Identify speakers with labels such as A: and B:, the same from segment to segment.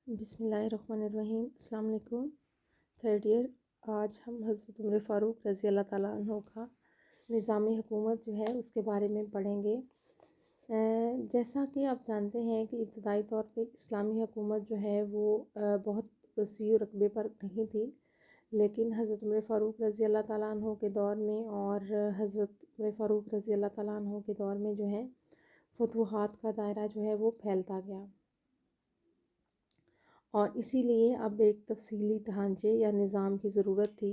A: بسم اللہ الرحمن الرحیم۔ السلام علیکم۔ تھرڈ ایئر، آج ہم حضرت عمر فاروق رضی اللہ تعالیٰ عنہ کا نظام حکومت جو ہے اس کے بارے میں پڑھیں گے۔ جیسا کہ آپ جانتے ہیں کہ ابتدائی طور پہ اسلامی حکومت جو ہے وہ بہت وسیع رقبے پر نہیں تھی، لیکن حضرت عمر فاروق رضی اللہ تعالیٰ عنہ کے دور میں اور حضرت عمر فاروق رضی اللہ تعالیٰ عنہ کے دور میں جو ہے فتوحات کا دائرہ جو ہے وہ پھیلتا گیا، اور اسی لیے اب ایک تفصیلی ڈھانچے یا نظام کی ضرورت تھی۔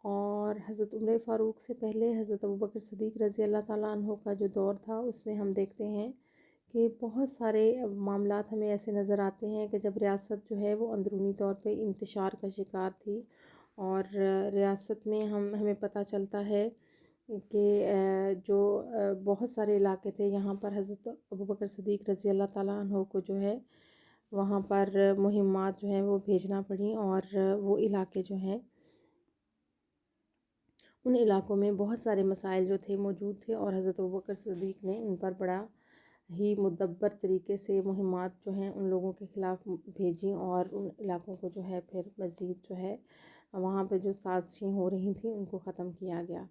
A: اور حضرت عمر فاروق سے پہلے حضرت ابوبکر صدیق رضی اللہ تعالیٰ عنہ کا جو دور تھا اس میں ہم دیکھتے ہیں کہ بہت سارے معاملات ہمیں ایسے نظر آتے ہیں کہ جب ریاست جو ہے وہ اندرونی طور پہ انتشار کا شکار تھی، اور ریاست میں ہمیں پتہ چلتا ہے کہ جو بہت سارے علاقے تھے یہاں پر حضرت ابوبکر صدیق رضی اللہ تعالیٰ عنہ کو جو ہے وہاں پر مہمات جو ہیں وہ بھیجنا پڑیں، اور وہ علاقے جو ہیں ان علاقوں میں بہت سارے مسائل جو تھے موجود تھے، اور حضرت ابوبکر صدیق نے ان پر بڑا ہی مدبر طریقے سے مہمات جو ہیں ان لوگوں کے خلاف بھیجیں، اور ان علاقوں کو جو ہے پھر مزید جو ہے وہاں پہ جو سازشیں ہو رہی تھیں ان کو ختم کیا گیا۔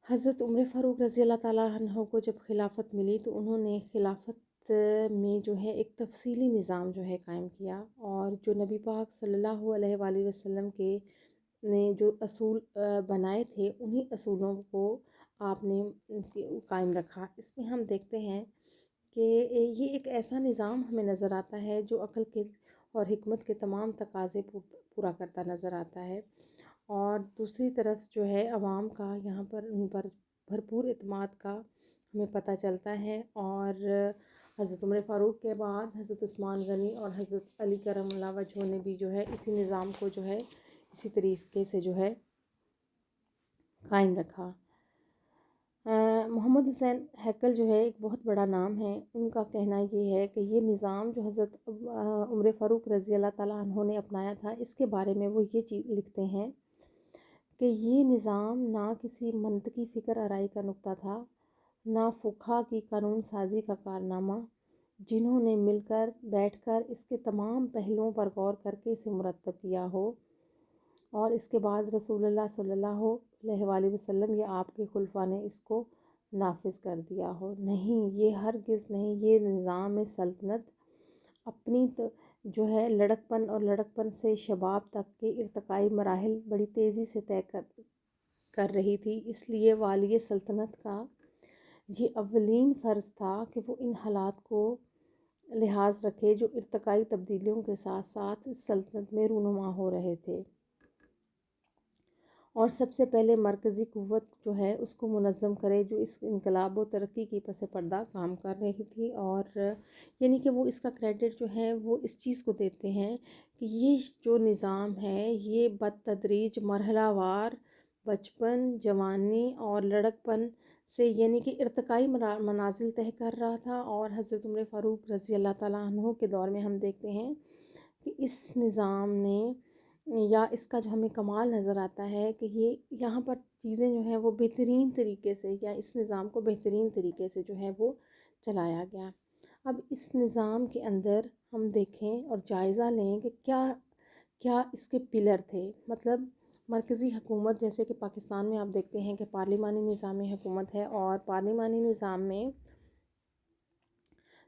A: حضرت عمر فاروق رضی اللہ تعالیٰ عنہ کو جب خلافت ملی تو انہوں نے خلافت میں جو ہے ایک تفصیلی نظام جو ہے قائم کیا، اور جو نبی پاک صلی اللہ علیہ وآلہ وسلم کے نے جو اصول بنائے تھے انہی اصولوں کو آپ نے قائم رکھا۔ اس میں ہم دیکھتے ہیں کہ یہ ایک ایسا نظام ہمیں نظر آتا ہے جو عقل کے اور حکمت کے تمام تقاضے پورا کرتا نظر آتا ہے، اور دوسری طرف جو ہے عوام کا یہاں پر ان پر بھرپور اعتماد کا ہمیں پتہ چلتا ہے۔ اور حضرت عمر فاروق کے بعد حضرت عثمان غنی اور حضرت علی کرم اللہ وجہہ نے بھی جو ہے اسی نظام کو جو ہے اسی طریقے سے جو ہے قائم رکھا۔ محمد حسین ہیکل جو ہے ایک بہت بڑا نام ہے، ان کا کہنا یہ ہے کہ یہ نظام جو حضرت عمر فاروق رضی اللہ تعالیٰ عنہ نے اپنایا تھا، اس کے بارے میں وہ یہ چیز لکھتے ہیں کہ یہ نظام نہ کسی منطقی فکر آرائی کا نقطہ تھا، نہ فقہا کی قانون سازی کا کارنامہ، جنہوں نے مل کر بیٹھ کر اس کے تمام پہلوؤں پر غور کر کے اسے مرتب کیا ہو، اور اس کے بعد رسول اللہ صلی اللہ علیہ وآلہ وسلم یا آپ کے خلفاء نے اس کو نافذ کر دیا ہو۔ نہیں، یہ ہرگز نہیں، یہ نظام سلطنت اپنی جو ہے لڑکپن اور لڑکپن سے شباب تک کے ارتقائی مراحل بڑی تیزی سے طے کر رہی تھی، اس لیے والی سلطنت کا یہ اولین فرض تھا کہ وہ ان حالات کو لحاظ رکھے جو ارتقائی تبدیلیوں کے ساتھ ساتھ اس سلطنت میں رونما ہو رہے تھے، اور سب سے پہلے مرکزی قوت جو ہے اس کو منظم کرے جو اس انقلاب و ترقی کی پس پردہ کام کر رہی تھی۔ اور یعنی کہ وہ اس کا کریڈٹ جو ہے وہ اس چیز کو دیتے ہیں کہ یہ جو نظام ہے یہ بتدریج مرحلہ وار بچپن، جوانی اور لڑکپن سے یعنی کہ ارتقائی منازل طے کر رہا تھا۔ اور حضرت عمر فاروق رضی اللہ تعالیٰ عنہ کے دور میں ہم دیکھتے ہیں کہ اس نظام نے یا اس کا جو ہمیں کمال نظر آتا ہے کہ یہ یہاں پر چیزیں جو ہیں وہ بہترین طریقے سے یا اس نظام کو بہترین طریقے سے جو ہے وہ چلایا گیا۔ اب اس نظام کے اندر ہم دیکھیں اور جائزہ لیں کہ کیا کیا اس کے پلر تھے، مطلب مرکزی حکومت جیسے کہ پاکستان میں آپ دیکھتے ہیں کہ پارلیمانی نظام حکومت ہے، اور پارلیمانی نظام میں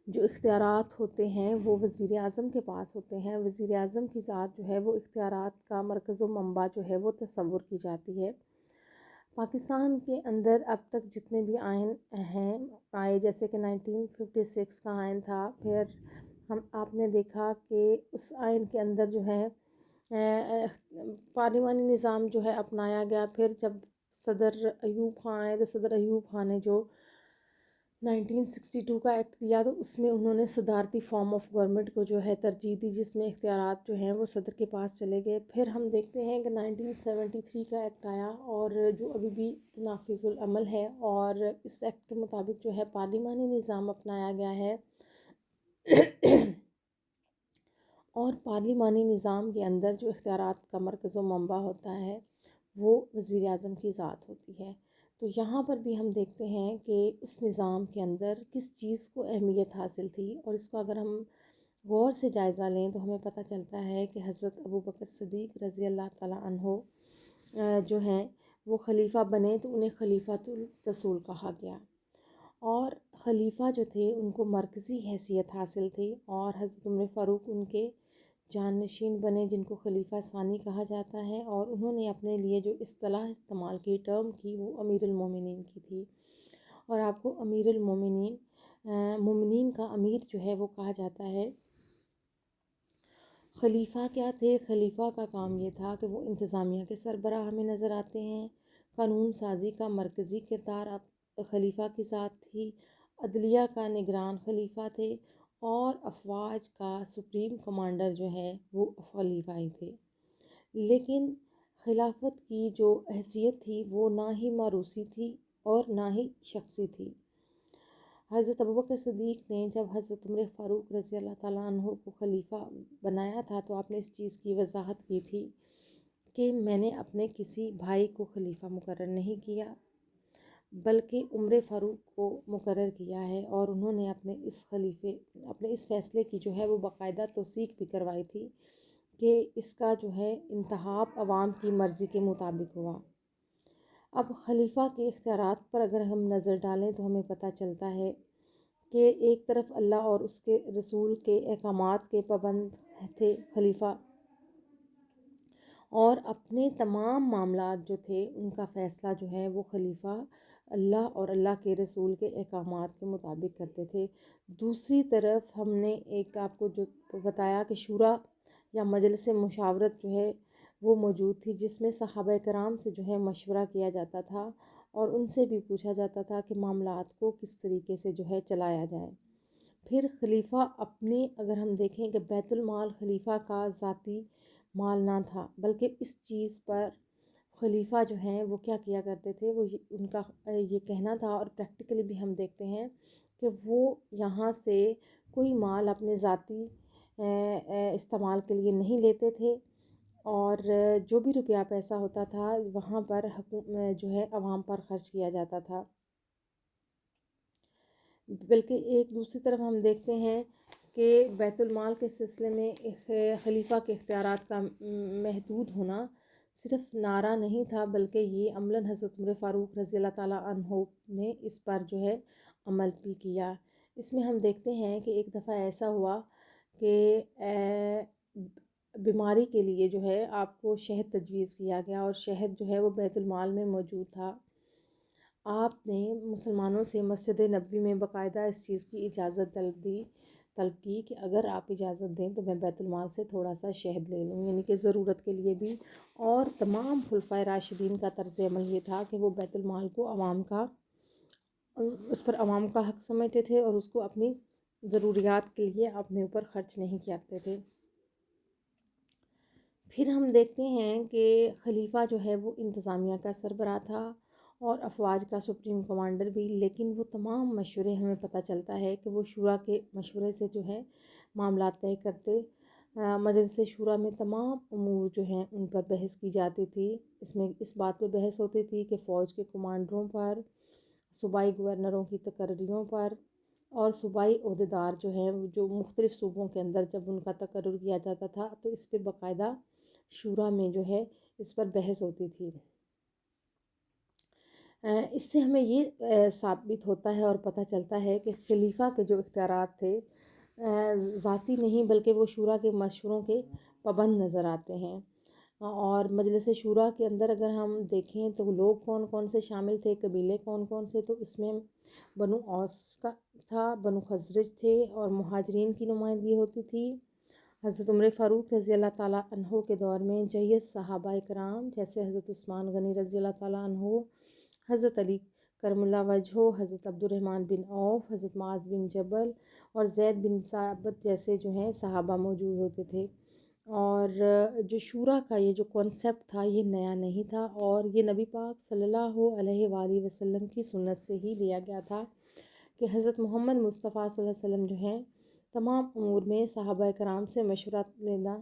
A: جو اختیارات ہوتے ہیں وہ وزیر اعظم کے پاس ہوتے ہیں۔ وزیر اعظم کی ذات جو ہے وہ اختیارات کا مرکز و منبع جو ہے وہ تصور کی جاتی ہے۔ پاکستان کے اندر اب تک جتنے بھی آئین آئے جیسے کہ 1956 کا آئین تھا، پھر آپ نے دیکھا کہ اس آئین کے اندر جو ہے پارلیمانی نظام جو ہے اپنایا گیا۔ پھر جب صدر ایوب خان آئے تو صدر ایوب خان نے جو 1962 کا ایکٹ دیا تو اس میں انہوں نے صدارتی فارم آف گورنمنٹ کو جو ہے ترجیح دی، جس میں اختیارات جو ہیں وہ صدر کے پاس چلے گئے۔ پھر ہم دیکھتے ہیں کہ 1973 کا ایکٹ آیا اور جو ابھی بھی نافذ العمل ہے، اور اس ایکٹ کے مطابق جو ہے پارلیمانی نظام اپنایا گیا ہے، اور پارلیمانی نظام کے اندر جو اختیارات کا مرکز و منبع ہوتا ہے وہ وزیر اعظم کی ذات ہوتی ہے۔ تو یہاں پر بھی ہم دیکھتے ہیں کہ اس نظام کے اندر کس چیز کو اہمیت حاصل تھی، اور اس کو اگر ہم غور سے جائزہ لیں تو ہمیں پتہ چلتا ہے کہ حضرت ابوبکر صدیق رضی اللہ تعالیٰ عنہ جو ہیں وہ خلیفہ بنے تو انہیں خلیفۃ الرسول کہا گیا، اور خلیفہ جو تھے ان کو مرکزی حیثیت حاصل تھی، اور حضرت عمر فاروق ان کے جانشین بنے جن کو خلیفہ ثانی کہا جاتا ہے، اور انہوں نے اپنے لیے جو اصطلاح استعمال کی، ٹرم کی، وہ امیر المومنین کی تھی۔ اور آپ کو امیر المومنین، مومنین کا امیر جو ہے وہ کہا جاتا ہے۔ خلیفہ کیا تھے؟ خلیفہ کا کام یہ تھا کہ وہ انتظامیہ کے سربراہ ہمیں نظر آتے ہیں، قانون سازی کا مرکزی کردار خلیفہ کے ساتھ تھی، عدلیہ کا نگران خلیفہ تھے، اور افواج کا سپریم کمانڈر جو ہے وہ خلیفہ ہی تھے۔ لیکن خلافت کی جو حیثیت تھی وہ نہ ہی موروثی تھی اور نہ ہی شخصی تھی۔ حضرت ابوبکر صدیق نے جب حضرت عمر فاروق رضی اللہ تعالیٰ عنہ کو خلیفہ بنایا تھا تو آپ نے اس چیز کی وضاحت کی تھی کہ میں نے اپنے کسی بھائی کو خلیفہ مقرر نہیں کیا بلکہ عمر فاروق کو مقرر کیا ہے، اور انہوں نے اپنے اس فیصلے کی جو ہے وہ باقاعدہ توثیق بھی کروائی تھی کہ اس کا جو ہے انتخاب عوام کی مرضی کے مطابق ہوا۔ اب خلیفہ کے اختیارات پر اگر ہم نظر ڈالیں تو ہمیں پتہ چلتا ہے کہ ایک طرف اللہ اور اس کے رسول کے احکامات کے پابند تھے خلیفہ، اور اپنے تمام معاملات جو تھے ان کا فیصلہ جو ہے وہ خلیفہ اللہ اور اللہ کے رسول کے احکامات کے مطابق کرتے تھے۔ دوسری طرف ہم نے ایک آپ کو جو بتایا کہ شورا یا مجلس مشاورت جو ہے وہ موجود تھی، جس میں صحابہ کرام سے جو ہے مشورہ کیا جاتا تھا، اور ان سے بھی پوچھا جاتا تھا کہ معاملات کو کس طریقے سے جو ہے چلایا جائے۔ پھر خلیفہ اپنے اگر ہم دیکھیں کہ بیت المال خلیفہ کا ذاتی مال نہ تھا، بلکہ اس چیز پر خلیفہ جو ہیں وہ کیا کیا کرتے تھے، وہ ان کا یہ کہنا تھا، اور پریکٹیکلی بھی ہم دیکھتے ہیں کہ وہ یہاں سے کوئی مال اپنے ذاتی استعمال کے لیے نہیں لیتے تھے، اور جو بھی روپیہ پیسہ ہوتا تھا وہاں پر جو ہے عوام پر خرچ کیا جاتا تھا۔ بلکہ ایک دوسری طرف ہم دیکھتے ہیں کہ بیت المال کے سلسلے میں خلیفہ کے اختیارات کا محدود ہونا صرف نعرہ نہیں تھا، بلکہ یہ عملاً حضرت عمر فاروق رضی اللہ تعالیٰ عنہ نے اس پر جو ہے عمل بھی کیا۔ اس میں ہم دیکھتے ہیں کہ ایک دفعہ ایسا ہوا کہ بیماری کے لیے جو ہے آپ کو شہد تجویز کیا گیا، اور شہد جو ہے وہ بیت المال میں موجود تھا۔ آپ نے مسلمانوں سے مسجد نبوی میں باقاعدہ اس چیز کی اجازت طلب کی کہ اگر آپ اجازت دیں تو میں بیت المال سے تھوڑا سا شہد لے لوں، یعنی کہ ضرورت کے لیے بھی۔ اور تمام خلفائے راشدین کا طرز عمل یہ تھا کہ وہ بیت المال کو اس پر عوام کا حق سمجھتے تھے، اور اس کو اپنی ضروریات کے لیے اپنے اوپر خرچ نہیں کرتے تھے۔ پھر ہم دیکھتے ہیں کہ خلیفہ جو ہے وہ انتظامیہ کا سربراہ تھا اور افواج کا سپریم کمانڈر بھی، لیکن وہ تمام مشورے ہمیں پتہ چلتا ہے کہ وہ شورا کے مشورے سے جو ہے معاملات طے کرتے۔ مجلس شورا میں تمام امور جو ہیں ان پر بحث کی جاتی تھی۔ اس میں اس بات پہ بحث ہوتی تھی کہ فوج کے کمانڈروں پر، صوبائی گورنروں کی تقرریوں پر، اور صوبائی عہدیدار جو ہیں جو مختلف صوبوں کے اندر جب ان کا تقرر کیا جاتا تھا تو اس پہ باقاعدہ شورا میں جو ہے اس پر بحث ہوتی تھی۔ اس سے ہمیں یہ ثابت ہوتا ہے اور پتہ چلتا ہے کہ خلیفہ کے جو اختیارات تھے ذاتی نہیں بلکہ وہ شورا کے مشوروں کے پابند نظر آتے ہیں۔ اور مجلس شورا کے اندر اگر ہم دیکھیں تو لوگ کون کون سے شامل تھے، قبیلے کون کون سے، تو اس میں بنو اوس کا تھا، بنو خزرج تھے، اور مہاجرین کی نمائندگی ہوتی تھی۔ حضرت عمر فاروق رضی اللہ تعالیٰ عنہ کے دور میں جید صحابہ کرام جیسے حضرت عثمان غنی رضی اللہ تعالیٰ عنہ، حضرت علی کرم اللہ وجہہ، حضرت عبد الرحمن بن عوف، حضرت معاذ بن جبل اور زید بن ثابت جیسے جو ہیں صحابہ موجود ہوتے تھے۔ اور جو شورا کا یہ جو کانسیپٹ تھا یہ نیا نہیں تھا، اور یہ نبی پاک صلی اللہ علیہ وآلہ وسلم کی سنت سے ہی لیا گیا تھا کہ حضرت محمد مصطفیٰ صلی اللہ علیہ وسلم جو ہیں تمام امور میں صحابہ کرام سے مشورہ لینا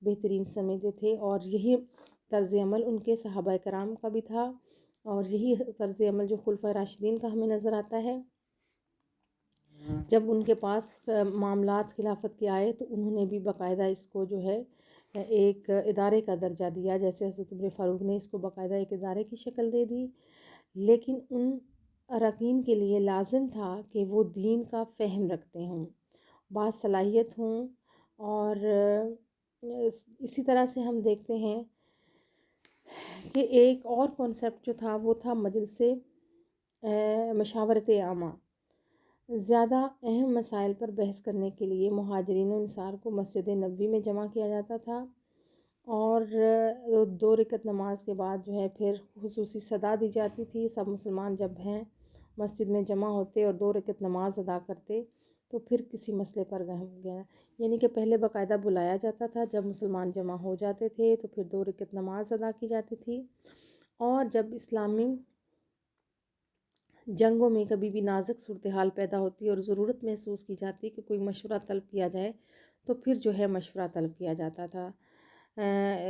A: بہترین سمجھتے تھے، اور یہی طرز عمل ان کے صحابہ کرام کا بھی تھا، اور یہی طرز عمل جو خلفائے راشدین کا ہمیں نظر آتا ہے۔ جب ان کے پاس معاملات خلافت کے آئے تو انہوں نے بھی باقاعدہ اس کو جو ہے ایک ادارے کا درجہ دیا، جیسے حضرت عمر فاروق نے اس کو باقاعدہ ایک ادارے کی شکل دے دی، لیکن ان اراکین کے لیے لازم تھا کہ وہ دین کا فہم رکھتے ہوں، باصلاحیت ہوں، اور اسی طرح سے ہم دیکھتے ہیں کہ ایک اور کانسیپٹ جو تھا وہ تھا مجلس مشاورت عامہ۔ زیادہ اہم مسائل پر بحث کرنے کے لیے مہاجرین و انصار کو مسجد نبوی میں جمع کیا جاتا تھا، اور 2 رکعت نماز کے بعد جو ہے پھر خصوصی صدا دی جاتی تھی۔ سب مسلمان جب ہیں مسجد میں جمع ہوتے اور 2 رکعت نماز ادا کرتے تو پھر کسی مسئلے پر گیا، یعنی کہ پہلے باقاعدہ بلایا جاتا تھا، جب مسلمان جمع ہو جاتے تھے تو پھر 2 رکعت نماز ادا کی جاتی تھی، اور جب اسلامی جنگوں میں کبھی بھی نازک صورتحال پیدا ہوتی اور ضرورت محسوس کی جاتی کہ کوئی مشورہ طلب کیا جائے تو پھر جو ہے مشورہ طلب کیا جاتا تھا۔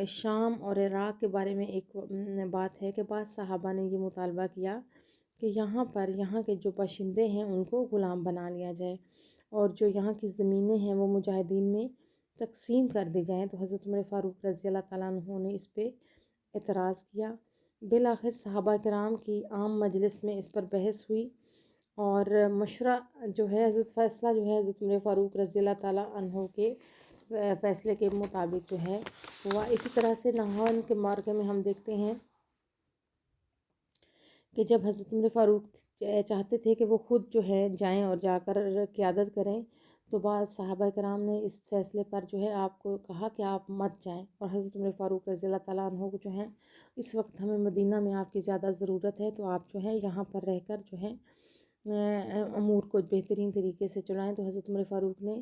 A: شام اور عراق کے بارے میں ایک بات ہے کہ بعض صحابہ نے یہ مطالبہ کیا کہ یہاں کے جو باشندے ہیں ان کو غلام بنا لیا جائے، اور جو یہاں کی زمینیں ہیں وہ مجاہدین میں تقسیم کر دی جائیں، تو حضرت عمر فاروق رضی اللہ تعالیٰ عنہ نے اس پہ اعتراض کیا۔ بالآخر صحابہ کرام کی عام مجلس میں اس پر بحث ہوئی، اور مشورہ جو ہے فیصلہ جو ہے حضرت عمر فاروق رضی اللہ تعالیٰ عنہ کے فیصلے کے مطابق جو ہے ہوا۔ اسی طرح سے نہاون کے معرکے میں ہم دیکھتے ہیں کہ جب حضرت عمر فاروق چاہتے تھے کہ وہ خود جو ہے جائیں اور جا کر قیادت کریں، تو بعض صحابہ کرام نے اس فیصلے پر جو ہے آپ کو کہا کہ آپ مت جائیں، اور حضرت عمر فاروق رضی اللہ تعالیٰ عنہ کو جو ہے اس وقت ہمیں مدینہ میں آپ کی زیادہ ضرورت ہے، تو آپ جو ہے یہاں پر رہ کر جو ہے امور کو بہترین طریقے سے چلائیں۔ تو حضرت عمر فاروق نے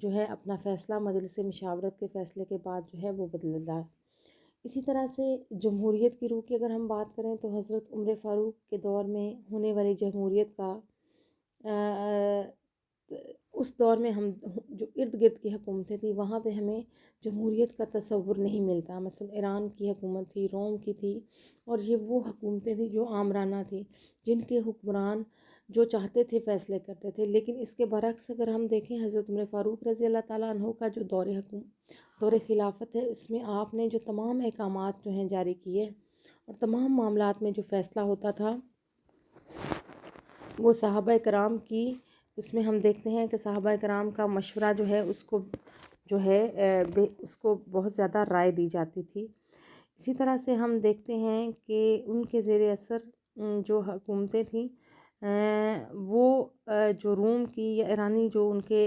A: جو ہے اپنا فیصلہ مجلس مشاورت کے فیصلے کے بعد جو ہے وہ بدلا۔ اسی طرح سے جمہوریت کی روح کی اگر ہم بات کریں تو حضرت عمر فاروق کے دور میں ہونے والی جمہوریت کا اس دور میں ہم جو ارد گرد کی حکومتیں تھیں وہاں پہ ہمیں جمہوریت کا تصور نہیں ملتا۔ مثلا ایران کی حکومت تھی، روم کی تھی، اور یہ وہ حکومتیں تھیں جو آمرانہ تھیں، جن کے حکمران جو چاہتے تھے فیصلے کرتے تھے۔ لیکن اس کے برعکس اگر ہم دیکھیں حضرت عمر فاروق رضی اللہ تعالیٰ عنہ کا جو دور خلافت ہے، اس میں آپ نے جو تمام احکامات جو ہیں جاری کیے، اور تمام معاملات میں جو فیصلہ ہوتا تھا وہ صحابہ کرام کی، اس میں ہم دیکھتے ہیں کہ صحابہ کرام کا مشورہ جو ہے اس کو جو ہے اس کو بہت زیادہ رائے دی جاتی تھی۔ اسی طرح سے ہم دیکھتے ہیں کہ ان کے زیر اثر جو حکومتیں تھیں وہ جو روم کی یا ایرانی جو ان کے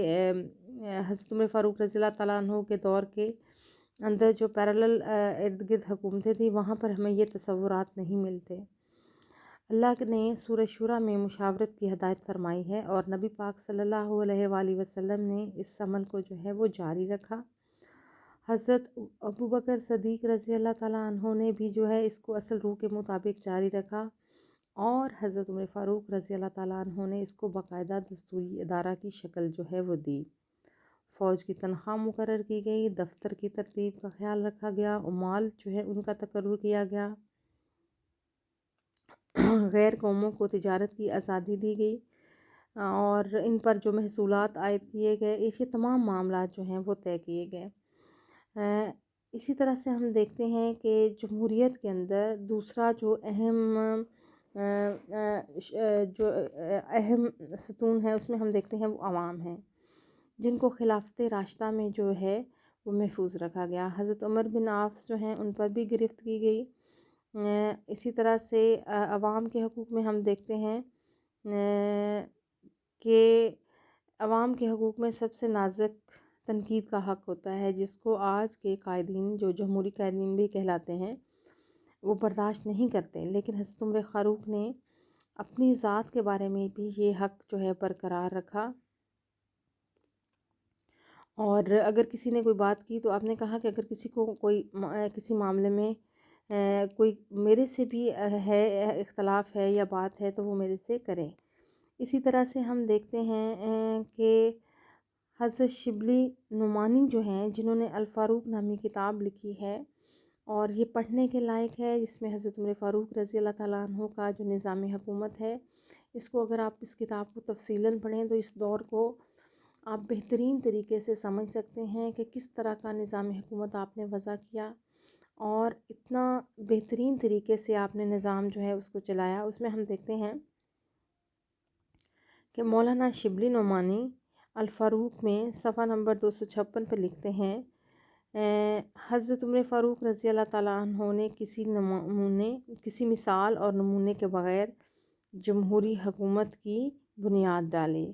A: حضرت عمر فاروق رضی اللہ تعالیٰ عنہ کے دور کے اندر جو پیرالل ارد گرد حکومتیں تھیں وہاں پر ہمیں یہ تصورات نہیں ملتے۔ اللہ نے سورہ شورى میں مشاورت کی ہدایت فرمائی ہے، اور نبی پاک صلی اللہ علیہ وآلہ وسلم نے اس عمل کو جو ہے وہ جاری رکھا۔ حضرت ابوبکر صدیق رضی اللہ تعالیٰ عنہ نے بھی جو ہے اس کو اصل روح کے مطابق جاری رکھا، اور حضرت عمر فاروق رضی اللہ تعالیٰ عنہ نے اس کو باقاعدہ دستوری ادارہ کی شکل جو ہے وہ دی۔ فوج کی تنخواہ مقرر کی گئی، دفتر کی ترتیب کا خیال رکھا گیا، عمال جو ہے ان کا تقرر کیا گیا، غیر قوموں کو تجارت کی آزادی دی گئی، اور ان پر جو محصولات عائد کیے گئے، یہ تمام معاملات جو ہیں وہ طے کیے گئے۔ اسی طرح سے ہم دیکھتے ہیں کہ جمہوریت کے اندر دوسرا جو اہم ستون ہے اس میں ہم دیکھتے ہیں وہ عوام ہیں، جن کو خلافت راشدہ میں جو ہے وہ محفوظ رکھا گیا۔ حضرت عمر بن عاص جو ہیں ان پر بھی گرفت کی گئی۔ اسی طرح سے عوام کے حقوق میں ہم دیکھتے ہیں کہ عوام کے حقوق میں سب سے نازک تنقید کا حق ہوتا ہے، جس کو آج کے قائدین جو جمہوری قائدین بھی کہلاتے ہیں وہ برداشت نہیں کرتے، لیکن حضرت عمر فاروق نے اپنی ذات کے بارے میں بھی یہ حق جو ہے برقرار رکھا، اور اگر کسی نے کوئی بات کی تو آپ نے کہا کہ اگر کسی کو کوئی کسی معاملے میں کوئی میرے سے بھی ہے اختلاف ہے یا بات ہے تو وہ میرے سے کریں۔ اسی طرح سے ہم دیکھتے ہیں کہ حضرت شبلی نعمانی جو ہیں جنہوں نے الفاروق نامی کتاب لکھی ہے، اور یہ پڑھنے کے لائق ہے، جس میں حضرت عمر فاروق رضی اللہ تعالیٰ عنہ کا جو نظام حکومت ہے اس کو اگر آپ اس کتاب کو تفصیلاً پڑھیں تو اس دور کو آپ بہترین طریقے سے سمجھ سکتے ہیں کہ کس طرح کا نظام حکومت آپ نے وضع کیا، اور اتنا بہترین طریقے سے آپ نے نظام جو ہے اس کو چلایا۔ اس میں ہم دیکھتے ہیں کہ مولانا شبلی نعمانی الفاروق میں صفحہ نمبر 256 پہ لکھتے ہیں، حضرت عمر فاروق رضی اللہ تعالیٰ عنہ نے کسی مثال اور نمونے کے بغیر جمہوری حکومت کی بنیاد ڈالی،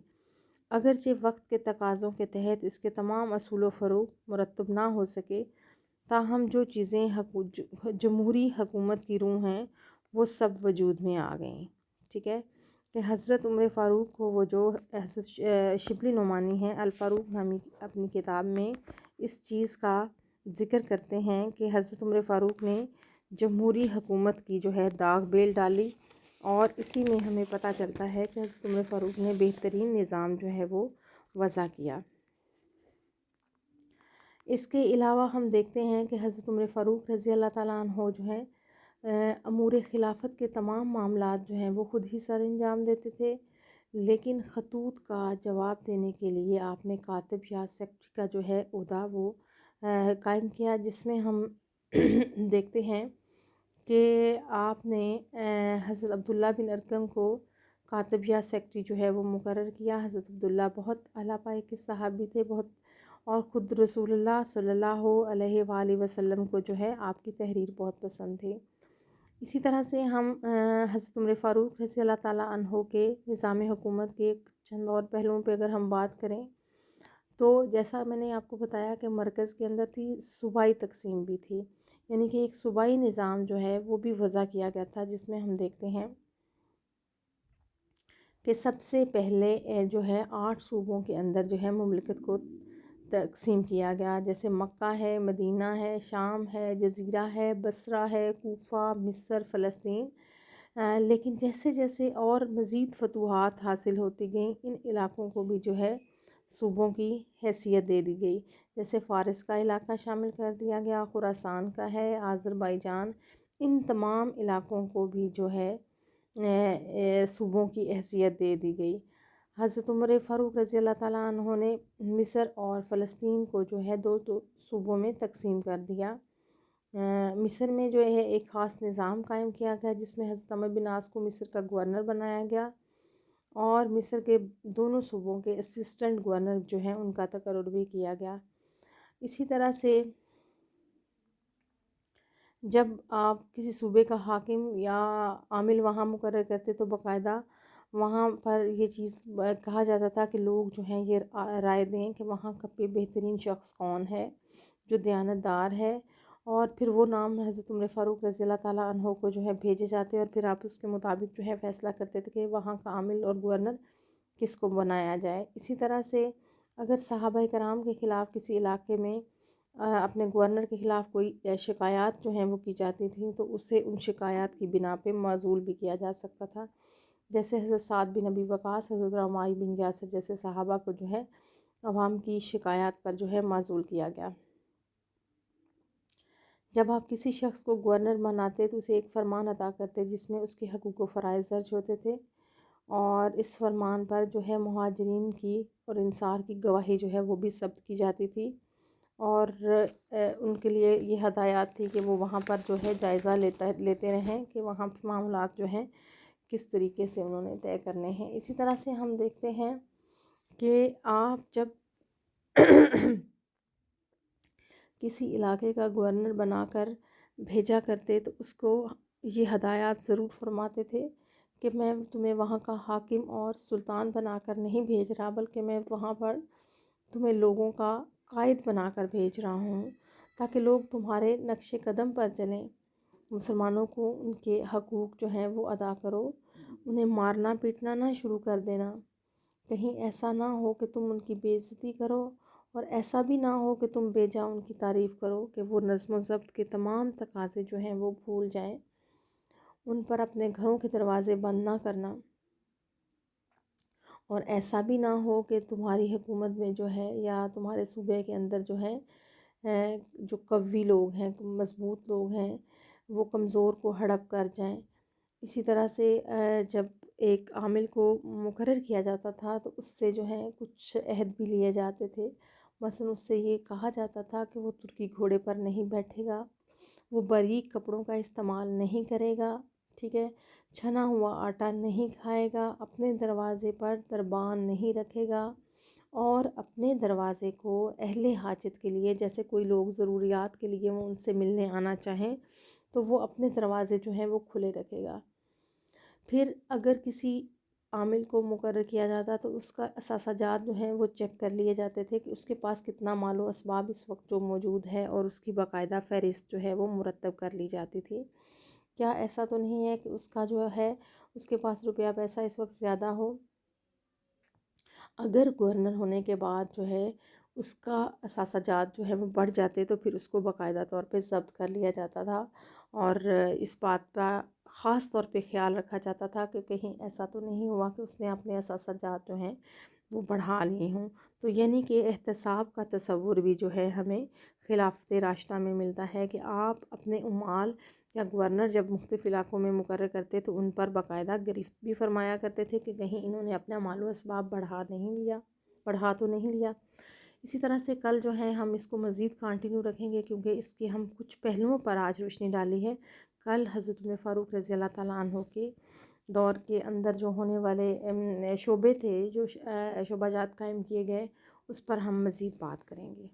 A: اگرچہ وقت کے تقاضوں کے تحت اس کے تمام اصول و فروغ مرتب نہ ہو سکے، تاہم جو چیزیں جمہوری حکومت کی روح ہیں وہ سب وجود میں آ گئیں۔ ٹھیک ہے، کہ حضرت عمر فاروق کو وہ جو حضرت شبلی نعمانی ہیں الفاروق نامی اپنی کتاب میں اس چیز کا ذکر کرتے ہیں کہ حضرت عمر فاروق نے جمہوری حکومت کی جو ہے داغ بیل ڈالی، اور اسی میں ہمیں پتہ چلتا ہے کہ حضرت عمر فاروق نے بہترین نظام جو ہے وہ وضع کیا۔ اس کے علاوہ ہم دیکھتے ہیں کہ حضرت عمر فاروق رضی اللہ تعالیٰ عنہ جو ہے امور خلافت کے تمام معاملات جو ہیں وہ خود ہی سر انجام دیتے تھے، لیکن خطوط کا جواب دینے کے لیے آپ نے کاتب یا سیکرٹری کا جو ہے عہدہ وہ قائم کیا، جس میں ہم دیکھتے ہیں کہ آپ نے حضرت عبداللہ بن ارقم کو کاتب یا سیکرٹری جو ہے وہ مقرر کیا۔ حضرت عبداللہ بہت اعلیٰ پائے کے صحابی تھے، بہت، اور خود رسول اللہ صلی اللہ علیہ وآلہ وسلم کو جو ہے آپ کی تحریر بہت پسند تھی۔ اسی طرح سے ہم حضرت عمر فاروق رضی اللہ تعالیٰ عنہ کے نظام حکومت کے چند اور پہلوؤں پہ اگر ہم بات کریں تو جیسا میں نے آپ کو بتایا کہ مرکز کے اندر تھی، صوبائی تقسیم بھی تھی، یعنی کہ ایک صوبائی نظام جو ہے وہ بھی وضع کیا گیا تھا، جس میں ہم دیکھتے ہیں کہ سب سے پہلے جو ہے 8 صوبوں کے اندر جو ہے مملکت کو تقسیم کیا گیا، جیسے مکہ ہے، مدینہ ہے، شام ہے، جزیرہ ہے، بصرہ ہے، کوفہ، مصر، فلسطین۔ لیکن جیسے جیسے اور مزید فتوحات حاصل ہوتی گئیں، ان علاقوں کو بھی جو ہے صوبوں کی حیثیت دے دی گئی، جیسے فارس کا علاقہ شامل کر دیا گیا، خراسان کا ہے، آذربائیجان، ان تمام علاقوں کو بھی جو ہے صوبوں کی حیثیت دے دی گئی۔ حضرت عمر فاروق رضی اللہ تعالیٰ عنہ نے مصر اور فلسطین کو جو ہے دو صوبوں میں تقسیم کر دیا۔ مصر میں جو ہے ایک خاص نظام قائم کیا گیا، جس میں حضرت عمرو بن عاص کو مصر کا گورنر بنایا گیا، اور مصر کے دونوں صوبوں کے اسسٹنٹ گورنر جو ہیں ان کا تقرر بھی کیا گیا۔ اسی طرح سے جب آپ کسی صوبے کا حاکم یا عامل وہاں مقرر کرتے تو باقاعدہ وہاں پر یہ چیز کہا جاتا تھا کہ لوگ جو ہیں یہ رائے دیں کہ وہاں کا بہترین شخص کون ہے جو دیانتدار ہے، اور پھر وہ نام حضرت عمر فاروق رضی اللہ تعالیٰ عنہ کو جو ہے بھیجے جاتے، اور پھر آپ اس کے مطابق جو ہے فیصلہ کرتے تھے کہ وہاں کا عامل اور گورنر کس کو بنایا جائے۔ اسی طرح سے اگر صحابہ کرام کے خلاف کسی علاقے میں اپنے گورنر کے خلاف کوئی شکایات جو ہیں وہ کی جاتی تھیں تو اسے ان شکایات کی بنا پہ معزول بھی کیا جا سکتا تھا، جیسے حضرت سعد بن ابی وقاص، حضرت عمار بن یاسر جیسے صحابہ کو جو ہے عوام کی شکایات پر جو ہے معزول کیا گیا۔ جب آپ کسی شخص کو گورنر بناتے تو اسے ایک فرمان عطا کرتے جس میں اس کے حقوق و فرائض درج ہوتے تھے، اور اس فرمان پر جو ہے مہاجرین کی اور انصار کی گواہی جو ہے وہ بھی ثبت کی جاتی تھی، اور ان کے لیے یہ ہدایات تھی کہ وہ وہاں پر جو ہے جائزہ لیتے رہیں کہ وہاں پہ معاملات جو ہیں کس طریقے سے انہوں نے طے کرنے ہیں۔ اسی طرح سے ہم دیکھتے ہیں کہ آپ جب کسی علاقے کا گورنر بنا کر بھیجا کرتے تو اس کو یہ ہدایات ضرور فرماتے تھے کہ میں تمہیں وہاں کا حاکم اور سلطان بنا کر نہیں بھیج رہا، بلکہ میں وہاں پر تمہیں لوگوں کا قائد بنا کر بھیج رہا ہوں، تاکہ لوگ تمہارے نقش قدم پر چلیں۔ مسلمانوں کو ان کے حقوق جو ہیں وہ ادا کرو، انہیں مارنا پیٹنا نہ شروع کر دینا، کہیں ایسا نہ ہو کہ تم ان کی بے عزتی کرو، اور ایسا بھی نہ ہو کہ تم بے جا ان کی تعریف کرو کہ وہ نظم و ضبط کے تمام تقاضے جو ہیں وہ بھول جائیں، ان پر اپنے گھروں کے دروازے بند نہ کرنا، اور ایسا بھی نہ ہو کہ تمہاری حکومت میں جو ہے یا تمہارے صوبے کے اندر جو ہے جو قوی لوگ ہیں، مضبوط لوگ ہیں، وہ کمزور کو ہڑپ کر جائیں۔ اسی طرح سے جب ایک عامل کو مقرر کیا جاتا تھا تو اس سے جو ہے کچھ عہد بھی لیے جاتے تھے۔ مثلاً اس سے یہ کہا جاتا تھا کہ وہ ترکی گھوڑے پر نہیں بیٹھے گا، وہ باریک کپڑوں کا استعمال نہیں کرے گا، ٹھیک ہے، چھنا ہوا آٹا نہیں کھائے گا، اپنے دروازے پر دربان نہیں رکھے گا، اور اپنے دروازے کو اہل حاجت کے لیے، جیسے کوئی لوگ ضروریات کے لیے وہ ان سے ملنے آنا چاہیں تو وہ اپنے دروازے جو ہیں وہ کھلے رکھے گا۔ پھر اگر کسی عامل کو مقرر کیا جاتا تو اس کا اثاثہ جات جو ہیں وہ چیک کر لیے جاتے تھے کہ اس کے پاس کتنا مال و اسباب اس وقت جو موجود ہے، اور اس کی باقاعدہ فہرست جو ہے وہ مرتب کر لی جاتی تھی۔ کیا ایسا تو نہیں ہے کہ اس کا جو ہے اس کے پاس روپیہ پیسہ اس وقت زیادہ ہو؟ اگر گورنر ہونے کے بعد جو ہے اس کا اثاثہ جات جو ہے وہ بڑھ جاتے تو پھر اس کو باقاعدہ طور پہ ضبط کر لیا جاتا تھا، اور اس بات کا خاص طور پہ خیال رکھا جاتا تھا کہ کہیں ایسا تو نہیں ہوا کہ اس نے اپنے اثاثہ جات جو ہیں وہ بڑھا لیے ہوں۔ تو یعنی کہ احتساب کا تصور بھی جو ہے ہمیں خلافت راشدہ میں ملتا ہے کہ آپ اپنے عمال یا گورنر جب مختلف علاقوں میں مقرر کرتے تو ان پر باقاعدہ گرفت بھی فرمایا کرتے تھے کہ کہیں انہوں نے اپنا مال و اسباب بڑھا تو نہیں لیا۔ اسی طرح سے کل جو ہے ہم اس کو مزید کنٹینیو رکھیں گے، کیونکہ اس کے ہم کچھ پہلوؤں پر آج روشنی ڈالی ہے۔ کل حضرت عمر فاروق رضی اللہ تعالیٰ عنہ کے دور کے اندر جو ہونے والے شعبے تھے، جو شعبہ جات قائم کیے گئے، اس پر ہم مزید بات کریں گے۔